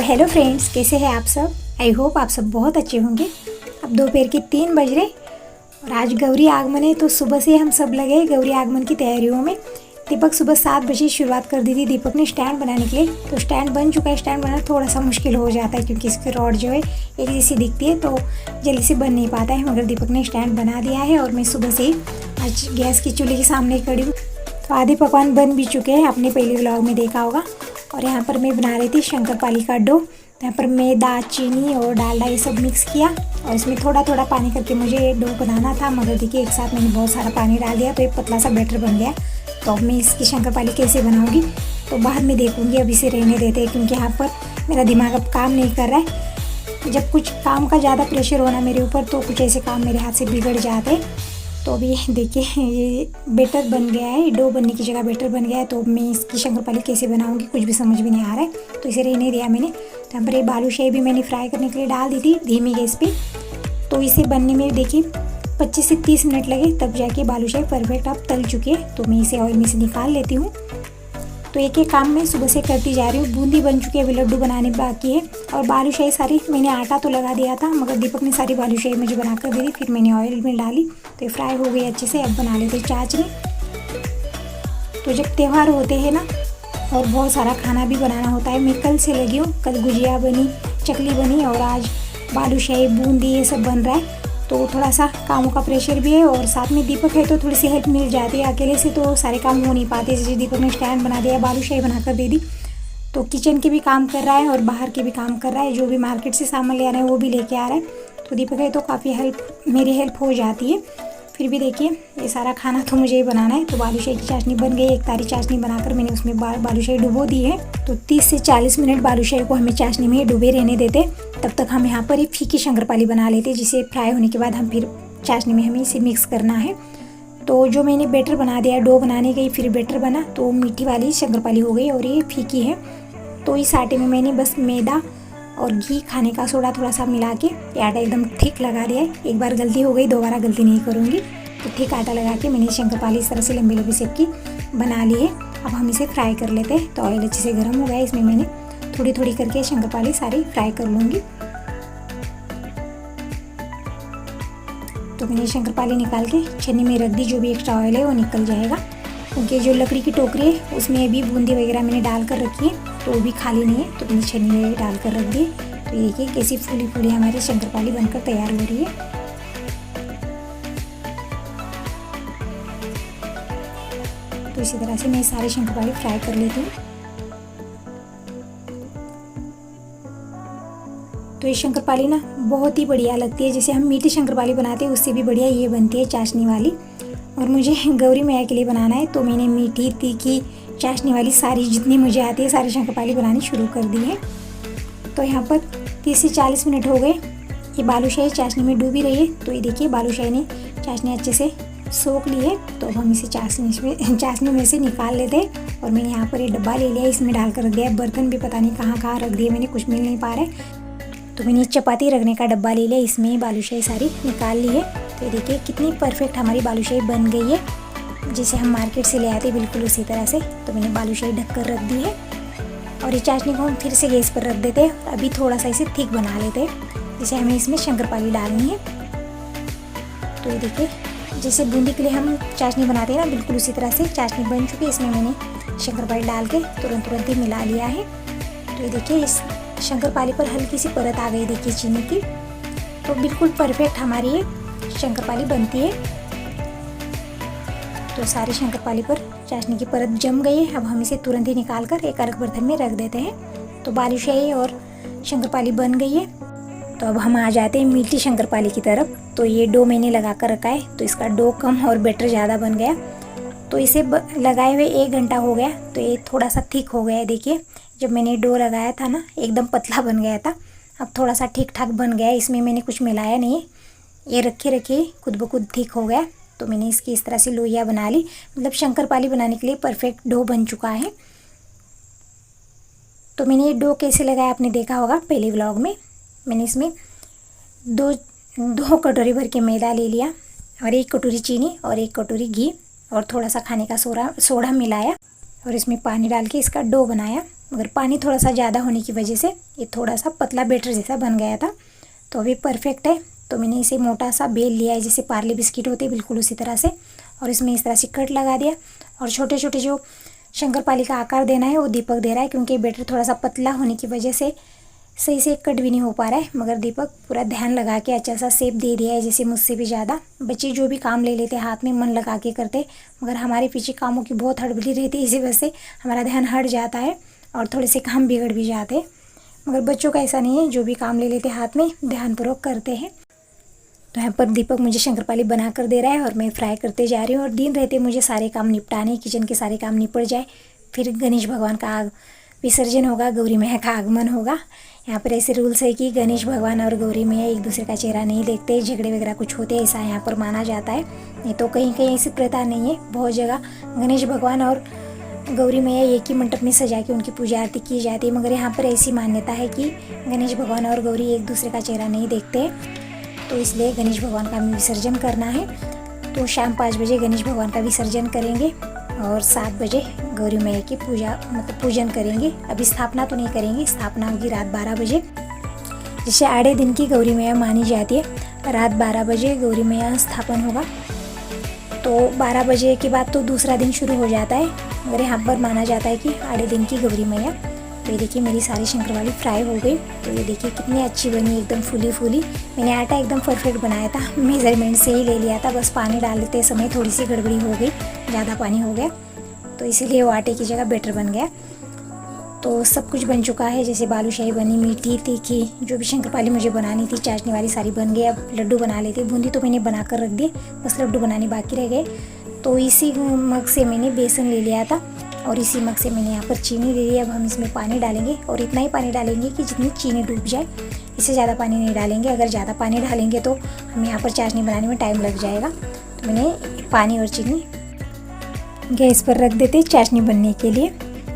Hello friends, कैसे हैं आप सब। आई होप आप सब बहुत अच्छे होंगे। अब दोपहर के 3 बज रहे और आज गौरी आगमन है, तो सुबह से हम सब लगे गौरी आगमन की तैयारियों में। दीपक सुबह 7 बजे शुरुआत कर दी थी दीपक ने स्टैंड बनाने के लिए। तो स्टैंड बन चुका है। स्टैंड बनाना थोड़ा सा मुश्किल हो जाता है क्योंकि इसकी रॉड जो है एक जैसी दिखती है, तो जल्दी से बन नहीं पाता है, मगर दीपक ने स्टैंड बना दिया है। और मैं सुबह से ही आज गैस की चूल्हे के सामने खड़ी हूँ। तो आधे पकवान बन भी चुके हैं, आपने पहले व्लॉग में देखा होगा। और यहाँ पर मैं बना रही थी शंकरपाली का डो। यहाँ पर मैदा, चीनी और डालडा ये सब मिक्स किया और इसमें थोड़ा थोड़ा पानी करके मुझे डो बनाना था, मगर देखिए एक साथ मैंने बहुत सारा पानी डाल दिया तो एक पतला सा बैटर बन गया। तो अब मैं इसकी शंकरपाली कैसे बनाऊँगी तो बाद में देखूँगी। अब इसे रहने देते हैं क्योंकि यहाँ पर मेरा दिमाग अब काम नहीं कर रहा है। जब कुछ काम का ज़्यादा प्रेशर होना मेरे ऊपर तो कुछ ऐसे काम मेरे हाथ से बिगड़ जाते हैं। तो अभी देखिए ये बैटर बन गया है, डो बनने की जगह बैटर बन गया है। तो मैं इसकी शंकरपाली कैसे बनाऊंगी कुछ भी समझ में नहीं आ रहा है, तो इसे रहने दिया मैंने। तो यहाँ पर ये बालूशाही भी मैंने फ्राई करने के लिए डाल दी थी धीमी गैस पे। तो इसे बनने में देखिए 25 से 30 मिनट लगे, तब जाके बालूशाही परफेक्ट अब तल चुकी है। तो मैं इसे ऑयल में से निकाल लेती हूँ। तो एक एक काम मैं सुबह से करती जा रही हूँ। बूंदी बन चुकी है, अभी लड्डू बनाने बाकी है। और बालूशाही सारी मैंने आटा तो लगा दिया था, मगर दीपक ने सारी बालूशाही मुझे बना कर दे दी। फिर मैंने ऑयल में डाली तो ये फ्राई हो गई अच्छे से। अब बना लेते चाशनी। तो जब त्यौहार होते हैं ना और बहुत सारा खाना भी बनाना होता है, मैं कल से लगी हूँ। कल गुजिया बनी, चकली बनी और आज बालूशाही, बूंदी ये सब बन रहा है। तो थोड़ा सा कामों का प्रेशर भी है और साथ में दीपक है तो थोड़ी सी हेल्प मिल जाती है। अकेले से तो सारे काम हो नहीं पाते। जैसे दीपक ने स्टैंड बना दिया, बालूशाही बना कर दे दी, तो किचन के भी काम कर रहा है और बाहर के भी काम कर रहा है। जो भी मार्केट से सामान ले आ रहा है वो भी लेके आ रहा है। तो दीपक है तो काफ़ी मेरी हेल्प हो जाती है। फिर भी देखिए ये सारा खाना तो मुझे ही बनाना है। तो बालूशाही की चाशनी बन गई। एक तारी चाशनी बनाकर मैंने उसमें बालूशाही डुबो दी है। तो 30 से 40 मिनट बालूशाही को हमें चाशनी में डुबे रहने देते। तब तक हम यहाँ पर एक फीकी शंकरपाली बना लेते, जिसे फ्राई होने के बाद हम फिर चाशनी में हमें इसे मिक्स करना है। तो जो मैंने बैटर बना दिया, डो बनाने गई फिर बैटर बना, तो मीठी वाली शंकरपाली हो गई और ये फीकी है। तो इस आटे में मैंने बस मैदा और घी, खाने का सोडा थोड़ा सा मिला के ये आटा एकदम थिक लगा दिया है। एक बार गलती हो गई, दोबारा गलती नहीं करूँगी। तो थिक आटा लगा के मैंने शंकरपाली इस तरह से लंबी लंबी शेप की बना ली है। अब हम इसे फ्राई कर लेते हैं। तो ऑयल अच्छे से गर्म हो गया है, इसमें मैंने थोड़ी थोड़ी करके शंकरपाली सारी फ्राई कर लूँगी। तो मैंने शंकरपाली निकाल के छन्नी में रख दी, जो भी एक्स्ट्रा ऑयल है वो निकल जाएगा। क्योंकि जो लकड़ी की टोकरी है उसमें भी बूंदी वगैरह मैंने डाल कर रखी है, तो वो भी खाली नहीं है, तो मैंने छन्नी में डाल कर रख दी। तो ये देखिए कैसी फूली फूली हमारी शंकरपाली बनकर तैयार हो रही है। तो इसी तरह से मैं सारी शंकरपाली फ्राई कर लेती हूँ। तो ये शंकरपाली ना बहुत ही बढ़िया लगती है। जैसे हम मीठी शंकरपाली बनाते हैं उससे भी बढ़िया ये बनती है चाशनी वाली। और मुझे गौरी मैया के लिए बनाना है, तो मैंने मीठी, तीखी, चाशनी वाली सारी जितनी मुझे आती है सारी शंकरपाली बनानी शुरू कर दी है। तो यहाँ पर 30 से 40 मिनट हो गए। ये बालूशाही चाशनी में डूबी रही है। तो ये देखिए बालूशाही ने चाशनी अच्छे से सोख ली है। तो अब हम इसे चाशनी में से निकाल लेते हैं। और मैंने यहाँ पर ये डब्बा ले लिया, इसमें डाल कर रख दिया। बर्तन भी पता नहीं कहाँ कहाँ रख दिए मैंने, कुछ मिल नहीं पा रहा है। तो मैंने चपाती रखने का डब्बा ले लिया, इसमें बालूशाही सारी निकाल ली है। तो देखिए कितनी परफेक्ट हमारी बालूशाही बन गई है, जिसे हम मार्केट से ले आते बिल्कुल उसी तरह से। तो मैंने बालूशाही ढक कर रख दी है। और ये चाशनी को हम फिर से गैस पर रख देते हैं। अभी थोड़ा सा इसे थिक बना लेते हैं, जिसे हमें इसमें शंकरपाली डालनी है। तो ये देखिए जैसे बूंदी के लिए हम चाशनी बनाते हैं ना, बिल्कुल उसी तरह से चाशनी बन चुकी है। इसमें मैंने शंकरपाली डाल के तुरंत ही मिला लिया है। तो ये देखिए इस शंकरपाली पर हल्की सी परत आ गई देखिए चीनी की। तो बिल्कुल परफेक्ट हमारी ये शंकरपाली बनती है। तो सारी शंकरपाली पर चाशनी की परत जम गई है। अब हम इसे तुरंत ही निकाल कर एक अलग बर्तन में रख देते हैं। तो बालूशाही और शंकरपाली बन गई है। तो अब हम आ जाते हैं मीठी शंकरपाली की तरफ। तो ये डो मैंने लगा कर रखा है, तो इसका डो कम और बैटर ज़्यादा बन गया। तो इसे लगाए हुए 1 घंटा हो गया, तो ये थोड़ा सा थिक हो गया है। देखिए जब मैंने डो लगाया था ना, एकदम पतला बन गया था। अब थोड़ा सा ठीक ठाक बन गया है, इसमें मैंने कुछ मिलाया नहीं है। ये रखे रखे खुद ब खुद ठीक हो गया। तो मैंने इसकी इस तरह से लोइयाँ बना ली, मतलब शंकरपाली बनाने के लिए परफेक्ट डो बन चुका है। तो मैंने ये डो कैसे लगाया आपने देखा होगा पहले व्लॉग में। मैंने इसमें दो कटोरी भर के मैदा ले लिया और 1 कटोरी चीनी और 1 कटोरी घी और थोड़ा सा खाने का सोडा मिलाया और इसमें पानी डाल के इसका डो बनाया। मगर पानी थोड़ा सा ज़्यादा होने की वजह से ये थोड़ा सा पतला बैटर जैसा बन गया था। तो अभी परफेक्ट है। तो मैंने इसे मोटा सा बेल लिया है, जैसे पार्ले बिस्किट होते बिल्कुल उसी तरह से, और इसमें इस तरह से कट लगा दिया। और छोटे छोटे जो शंकरपाली का आकार देना है वो दीपक दे रहा है, क्योंकि बैटर थोड़ा सा पतला होने की वजह से सही से कट भी नहीं हो पा रहा है। मगर दीपक पूरा ध्यान लगा के अच्छा सा शेप दे दिया है, जैसे मुझसे भी ज़्यादा। बच्चे जो भी काम ले लेते हाथ में मन लगा के करते, मगर हमारे पीछे कामों की बहुत हड़बड़ी रहती है, इसी वजह से हमारा ध्यान हट जाता है और थोड़े से काम बिगड़ भी जाते हैं। मगर बच्चों का ऐसा नहीं है, जो भी काम ले लेते हाथ में ध्यानपूर्वक करते हैं। तो यहाँ पर दीपक मुझे शंकरपाली बना कर दे रहा है और मैं फ्राई करते जा रही हूँ। और दिन रहते मुझे सारे काम निपटाने, किचन के सारे काम निपट जाए, फिर गणेश भगवान का विसर्जन होगा, गौरी मैया का आगमन होगा। यहाँ पर ऐसे रूल्स है कि गणेश भगवान और गौरी मैया एक दूसरे का चेहरा नहीं देखते, झगड़े वगैरह कुछ होते हैं, ऐसा यहाँ पर माना जाता है। नहीं तो कहीं कहीं ऐसी प्रथा नहीं है, बहुत जगह गणेश भगवान और गौरी मैया एक ही मंडप में सजा के उनकी पूजा आरती की जाती है। मगर यहाँ पर ऐसी मान्यता है कि गणेश भगवान और गौरी एक दूसरे का चेहरा नहीं देखते, तो इसलिए गणेश भगवान का विसर्जन करना है। तो शाम 5 बजे गणेश भगवान का विसर्जन करेंगे और 7 बजे गौरी मैया की पूजा मतलब पूजन करेंगे। अभी स्थापना तो नहीं करेंगे, स्थापना होगी रात 12 बजे। जैसे आधे दिन की गौरी मैया मानी जाती है, रात 12 बजे गौरी मैया स्थापन होगा। तो 12 बजे के बाद तो दूसरा दिन शुरू हो जाता है, मगर यहाँ पर माना जाता है कि आधे दिन की गौरी मैया। तो ये देखिए मेरी सारी शंकरपाली फ्राई हो गई। तो ये देखिए कितनी अच्छी बनी, एकदम फूली फूली। मैंने आटा एकदम परफेक्ट बनाया था, मेज़रमेंट से ही ले लिया था, बस पानी डालते समय थोड़ी सी गड़बड़ी हो गई, ज़्यादा पानी हो गया, तो इसीलिए वो आटे की जगह बैटर बन गया। तो सब कुछ बन चुका है, जैसे बालूशाही बनी, मीठी तीखी, जो भी शंकरपाली मुझे बनानी थी, चाशनी वाली सारी बन गई। अब लड्डू बना लेते। बूंदी तो मैंने बना कर रख दी, बस लड्डू बनाने बाकी रह गए। तो इसी मग से मैंने बेसन ले लिया था और इसी मग से मैंने यहाँ पर चीनी ले ली। अब हम इसमें पानी डालेंगे और इतना ही पानी डालेंगे कि जितनी चीनी डूब जाए, इससे ज़्यादा पानी नहीं डालेंगे। अगर ज़्यादा पानी डालेंगे तो हमें यहाँ पर चाशनी बनाने में टाइम लग जाएगा। तो मैंने पानी और चीनी गैस पर रख देते चाशनी बनने के लिए।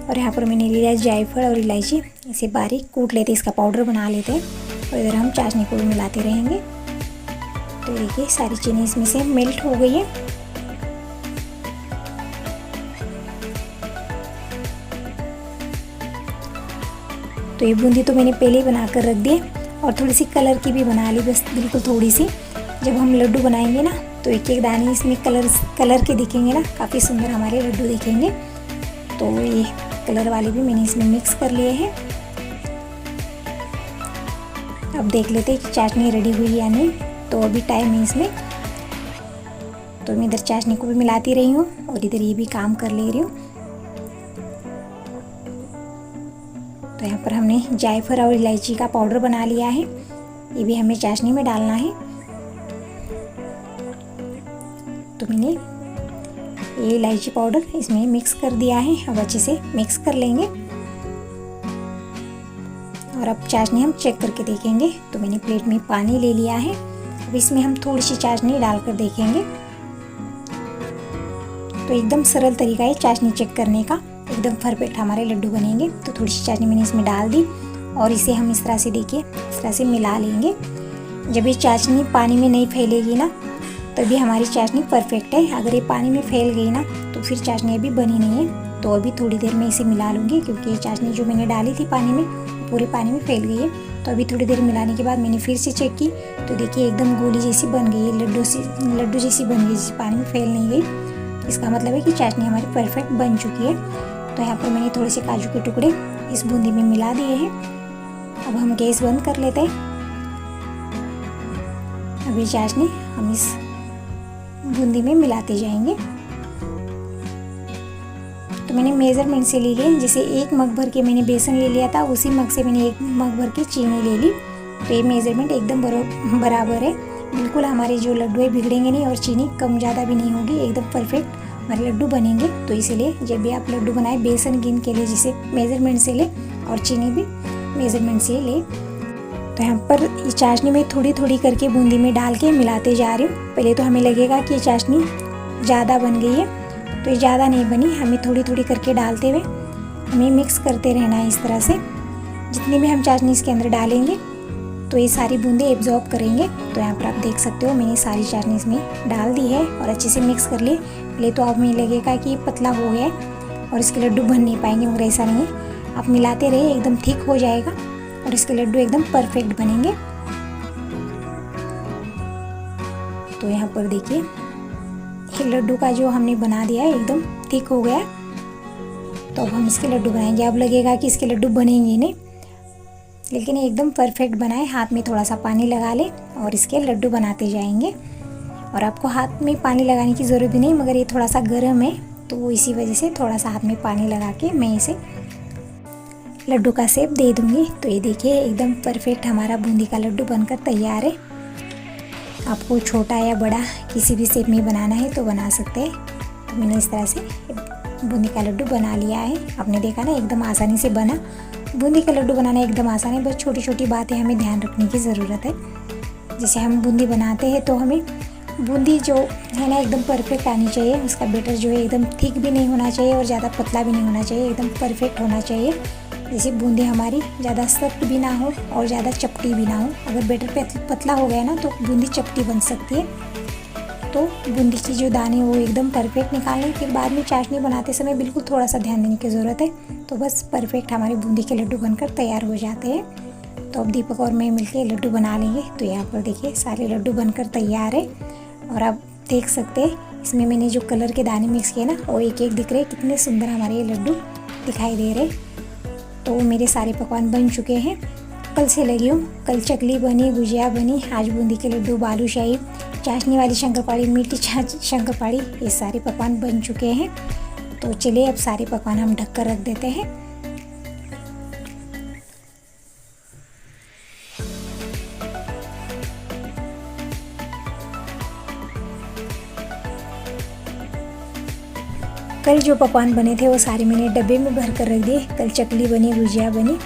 और यहाँ पर मैंने लिया जायफल और इलायची, इसे बारीक कूट लेते, इसका पाउडर बना लेते हैं और इधर हम चाशनी को भी मिलाते रहेंगे। तो देखिए सारी चीनी इसमें से मेल्ट हो गई है। तो ये बूंदी तो मैंने पहले ही बना कर रख दी और थोड़ी सी कलर की भी बना ली, बस बिल्कुल थोड़ी सी। जब हम लड्डू बनाएंगे ना तो एक एक दाने इसमें कलर के दिखेंगे ना, काफ़ी सुंदर हमारे लड्डू दिखेंगे। तो ये कलर वाले भी मैंने इसमें मिक्स कर लिए हैं। अब देख लेते हैं कि चाशनी रेडी हुई या नहीं। तो अभी टाइम है इसमें, तो मैं इधर चाशनी को भी मिलाती रही हूँ और इधर ये भी काम कर ले रही हूँ। तो यहाँ पर हमने जायफल और इलायची का पाउडर बना लिया है, ये भी हमें चाशनी में डालना है। तो मैंने ये इलायची पाउडर इसमें मिक्स कर दिया है, अब अच्छे से मिक्स कर लेंगे। और अब चाशनी हम चेक करके देखेंगे। तो मैंने प्लेट में पानी ले लिया है, अब इसमें हम थोड़ी सी चाशनी डालकर देखेंगे। तो एकदम सरल तरीका है चाशनी चेक करने का, एकदम परफेक्ट हमारे लड्डू बनेंगे। तो थोड़ी सी चाशनी मैंने इसमें डाल दी और इसे हम इस तरह से देखिए इस तरह से मिला लेंगे। जब ये चाशनी पानी में नहीं फैलेगी ना तभी हमारी चाशनी परफेक्ट है। अगर ये पानी में फैल गई ना तो फिर चाशनी अभी बनी नहीं है। तो अभी थोड़ी देर में इसे मिला लूँगी, क्योंकि ये चाशनी जो मैंने डाली थी पानी में पूरे पानी में फैल गई है। तो अभी थोड़ी देर मिलाने के बाद मैंने फिर से चेक की, तो देखिए एकदम गोली जैसी बन गई है, लड्डू जैसी बन गई, जैसी पानी में फैल नहीं गई। इसका मतलब है कि चाशनी हमारी परफेक्ट बन चुकी है। तो यहाँ पर मैंने थोड़े से काजू के टुकड़े इस बूंदी में मिला दिए हैं। अब हम गैस बंद कर लेते हैं। अभी चाशनी हम इस बूंदी में मिलाते जाएंगे। तो मैंने मेज़रमेंट से ले लिए, जैसे 1 मग भर के मैंने बेसन ले लिया था, उसी मग से मैंने 1 मग भर के चीनी ले ली। तो ये मेज़रमेंट एकदम बराबर है, बिल्कुल हमारे जो लड्डू है बिगड़ेंगे नहीं और चीनी कम ज़्यादा भी नहीं होगी, एकदम परफेक्ट हमारे लड्डू बनेंगे। तो इसीलिए जब भी आप लड्डू बनाए बेसन गिन के लिए जैसे मेज़रमेंट से ले और चीनी भी मेज़रमेंट से ले। तो यहाँ पर ये चाशनी में थोड़ी थोड़ी करके बूंदी में डाल के मिलाते जा रही हूँ। पहले तो हमें लगेगा कि ये चाशनी ज़्यादा बन गई है, तो ये ज़्यादा नहीं बनी, हमें थोड़ी थोड़ी करके डालते हुए हमें मिक्स करते रहना है इस तरह से। जितनी भी हम चाशनी इसके अंदर डालेंगे तो ये सारी बूंदें एब्जॉर्ब करेंगे। तो यहाँ पर आप देख सकते हो मैंने सारी चाशनी इसमें डाल दी है और अच्छे से मिक्स कर लिए। पहले तो आप में लगेगा कि पतला हो गया है और इसके लड्डू बन नहीं पाएंगे, मगर ऐसा नहीं है, आप मिलाते रहिए, एकदम थिक हो जाएगा और इसके लड्डू एकदम परफेक्ट बनेंगे। तो यहाँ पर देखिए ये लड्डू का जो हमने बना दिया है एकदम थिक हो गया। तो अब हम इसके लड्डू बनाएंगे। अब लगेगा कि इसके लड्डू बनेंगे नहीं, लेकिन ये एकदम परफेक्ट बनाए। हाथ में थोड़ा सा पानी लगा ले और इसके लड्डू बनाते जाएंगे। और आपको हाथ में पानी लगाने की ज़रूरत भी नहीं, मगर ये थोड़ा सा गर्म है तो इसी वजह से थोड़ा सा हाथ में पानी लगा के मैं इसे लड्डू का शेप दे दूँगी। तो ये देखिए एकदम परफेक्ट हमारा बूंदी का लड्डू बनकर तैयार है। आपको छोटा या बड़ा किसी भी शेप में बनाना है तो बना सकते हैं। तो मैंने इस तरह से बूंदी का लड्डू बना लिया है। आपने देखा ना एकदम आसानी से बना। बूंदी का लड्डू बनाना एकदम आसान है, बस छोटी छोटी बातें हमें ध्यान रखने की ज़रूरत है। जैसे हम बूंदी बनाते हैं तो हमें बूंदी जो है ना एकदम परफेक्ट आनी चाहिए। उसका बैटर जो है एकदम थिक भी नहीं होना चाहिए और ज़्यादा पतला भी नहीं होना चाहिए, एकदम परफेक्ट होना चाहिए। जैसे बूंदी हमारी ज़्यादा सख्त भी ना हो और ज़्यादा चपटी भी ना हो। अगर बैटर पतला हो गया ना तो बूंदी चपटी बन सकती है। तो बूंदी की जो दाने वो एकदम परफेक्ट निकालने, फिर बाद में चाशनी बनाते समय बिल्कुल थोड़ा सा ध्यान देने की ज़रूरत है। तो बस परफेक्ट हमारे बूंदी के लड्डू बनकर तैयार हो जाते हैं। तो अब दीपक और मैं मिलकर लड्डू बना लेंगे। तो यहाँ पर देखिए सारे लड्डू बनकर तैयार है और आप देख सकते हैं इसमें मैंने जो कलर के दाने मिक्स किए ना वो एक एक दिख रहे, कितने सुंदर हमारे ये लड्डू दिखाई दे रहे। तो मेरे सारे पकवान बन चुके हैं। कल से लगी हूँ, कल चकली बनी, गुजिया बनी, आज बूंदी के लड्डू, बालूशाही, चाशनी वाली शंकरपाड़ी, मीठी शंकरपाड़ी, ये सारे पकवान बन चुके हैं। तो चलिए अब सारे पकवान हम ढक कर रख देते हैं। कल जो पकवान बने थे वो सारे मैंने डब्बे में भर कर रख दिए। कल चकली बनी, गुजिया बनी,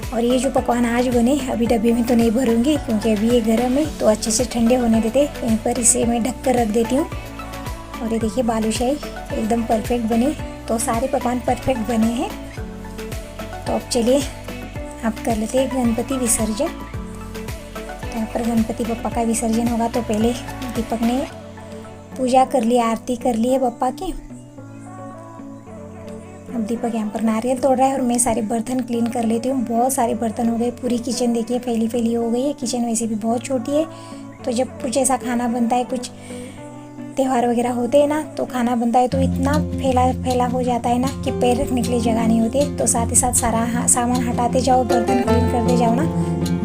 और ये जो पकवान आज बने अभी डब्बे में तो नहीं भरूंगी क्योंकि अभी ये गर्म है, तो अच्छे से ठंडे होने देते। यहीं पर इसे मैं ढक कर रख देती हूँ। और ये देखिए बालूशाही एकदम परफेक्ट बनी। तो सारे पकवान परफेक्ट बने हैं। तो अब चलिए आप कर लेते हैं गणपति विसर्जन। तो यहाँ पर गणपति बप्पा का विसर्जन होगा। तो पहले दीपक ने पूजा कर ली, आरती कर ली है बप्पा की। अब दीपक यहाँ पर नारियल तोड़ रहा है और मैं सारे बर्तन क्लीन कर लेती हूँ। बहुत सारे बर्तन हो गए, पूरी किचन देखिए फैली फैली हो गई है। किचन वैसे भी बहुत छोटी है, तो जब कुछ ऐसा खाना बनता है, कुछ त्यौहार वगैरह होते हैं ना, तो खाना बनता है तो इतना फैला हो जाता है ना कि पैर रखने के लिए जगह नहीं होती। तो साथ ही साथ सारा सामान हटाते जाओ, बर्तन क्लीन करते जाओ ना,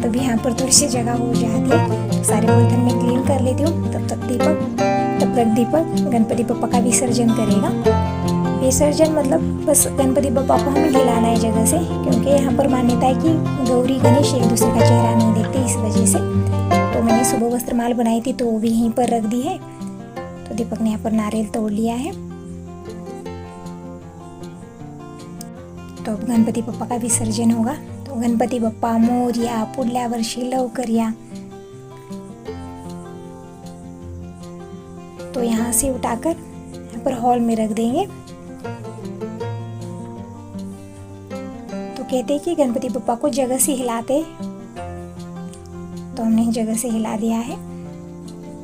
तभी यहाँ पर थोड़ी सी जगह हो जाती है। सारे बर्तन मैं क्लीन कर लेती हूँ। तब तक दीपक गणपति बप्पा का विसर्जन करेगा। विसर्जन मतलब बस गणपति बप्पा को हमें हिलाना है जगह से, क्योंकि यहाँ पर मान्यता है कि गौरी गणेश एक दूसरे का चेहरा नहीं देखते, इस वजह से। तो मैंने सुबह वस्त्रमाल बनाई थी तो वो भी यहीं पर रख दी है। तो दीपक ने यहाँ पर नारियल तोड़ लिया है। तो अब गणपति बप्पा का विसर्जन होगा। तो गणपति बप्पा मोरया, पुढल्या वर्षी लवकर या। तो यहाँ से उठाकर यहाँ पर हॉल में रख देंगे। तो कहते हैं कि गणपति बप्पा को जगह से हिलाते, तो हमने जगह से हिला दिया है।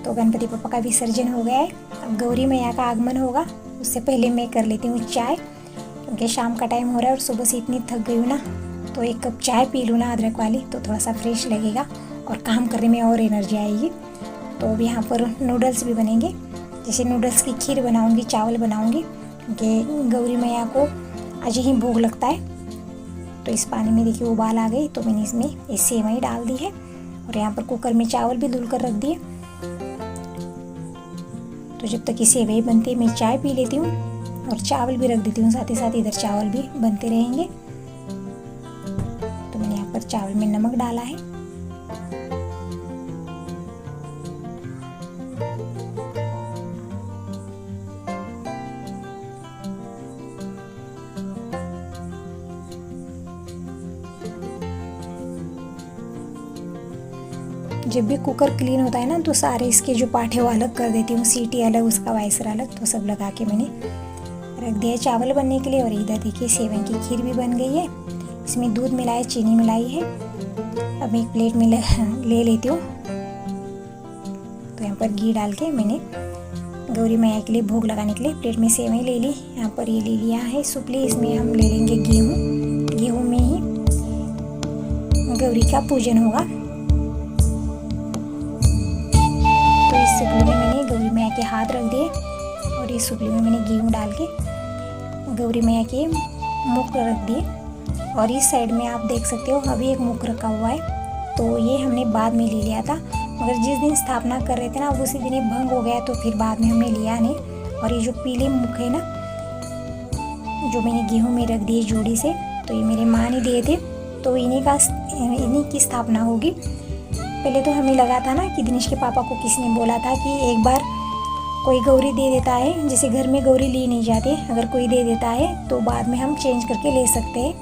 तो गणपति बप्पा का विसर्जन हो गया है। अब गौरी मैया का आगमन होगा, उससे पहले मैं कर लेती हूँ चाय, क्योंकि शाम का टाइम हो रहा है और सुबह से इतनी थक गई हूँ ना, तो एक कप चाय पी लूँ ना अदरक वाली, तो थोड़ा सा फ्रेश लगेगा और काम करने में और एनर्जी आएगी। तो अब यहाँ पर नूडल्स भी बनेंगे। जैसे नूडल्स की खीर बनाऊँगी, चावल बनाऊँगी, क्योंकि गौरी मैया को आज ही भोग लगता है। तो इस पानी में देखिए उबाल आ गई, तो मैंने इसमें ये सेवई डाल दी है और यहाँ पर कुकर में चावल भी धुल कर रख दिए। तो जब तक ये सेवई बनती है मैं चाय पी लेती हूँ। और चावल भी रख देती हूँ साथ ही साथ, इधर चावल भी बनते रहेंगे। तो मैंने यहाँ पर चावल में नमक डाला है। जब भी कुकर क्लीन होता है ना तो सारे इसके जो पाठे वो अलग कर देती हूँ, सीटी अलग, उसका वाइसर अलग, तो सब लगा के मैंने रख दिया है चावल बनने के लिए। और इधर देखिए सेवई की खीर भी बन गई है। इसमें दूध मिलाया, चीनी मिलाई है। अब एक प्लेट में ले लेती हूँ। तो यहाँ पर घी डाल के मैंने गौरी मैया के लिए भोग लगाने के लिए प्लेट में सेवई ले ली। यहाँ पर ये ले लिया है सुपली, इसमें हम ले लेंगे गेहूँ। गेहूँ में ही गौरी का पूजन होगा। तो इस सुपली में मैंने गौरी मैया के हाथ रख दिए और इस सुपली में मैंने गेहूँ डाल के गौरी मैया के मुख रख दिए। और इस साइड में आप देख सकते हो अभी एक मुख रखा हुआ है, तो ये हमने बाद में ले लिया था, मगर जिस दिन स्थापना कर रहे थे ना उसी दिन ये भंग हो गया, तो फिर बाद में हमने लिया नहीं। और ये जो पीले मुख है ना जो मैंने गेहूँ में रख दिए जोड़ी से, तो ये मेरे माँ ने दिए थे, तो इन्हीं की स्थापना होगी। पहले तो हमें लगा था ना कि दिनेश के पापा को किसी ने बोला था कि एक बार कोई गौरी दे देता है, जैसे घर में गौरी ली नहीं जाती, अगर कोई दे देता है तो बाद में हम चेंज करके ले सकते हैं।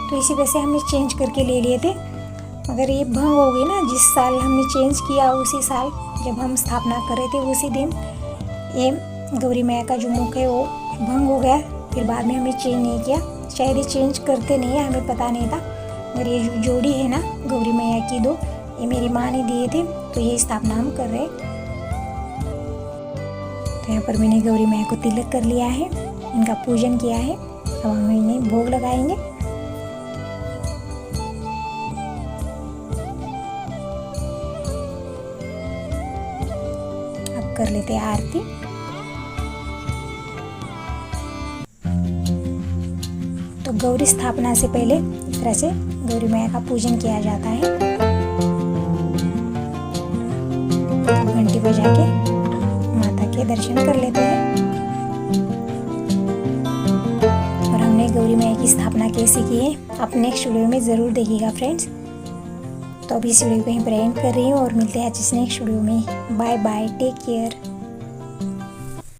तो इसी वजह से हमने चेंज करके ले लिए थे, मगर ये भंग हो गई ना। जिस साल हमने चेंज किया उसी साल जब हम स्थापना कर रहे थे उसी दिन ये गौरी मैया का जो मुख है वो भंग हो गया। फिर बाद में हमने चेंज नहीं किया, शायद ये चेंज करते नहीं है, हमें पता नहीं था। मगर ये जो जोड़ी है ना गौरी मैया की दो, ये मेरी माँ ने दिए थे, तो ये स्थापना हम कर रहे हैं। तो यहाँ पर मैंने गौरी मैया को तिलक कर लिया है, इनका पूजन किया है। अब हम इन्हें भोग लगाएंगे। अब कर लेते हैं आरती। तो गौरी स्थापना से पहले इस तरह से गौरी मैया का पूजन किया जाता है। घंटी बजा के माता के दर्शन कर लेते हैं। और हमने गौरी मैया की स्थापना कैसे की है आप नेक्स्ट वीडियो में ज़रूर देखिएगा फ्रेंड्स। तो अभी इस वीडियो को यहीं पर एंड कर रही हूँ और मिलते हैं आज नेक्स्ट वीडियो में। Bye bye, take care.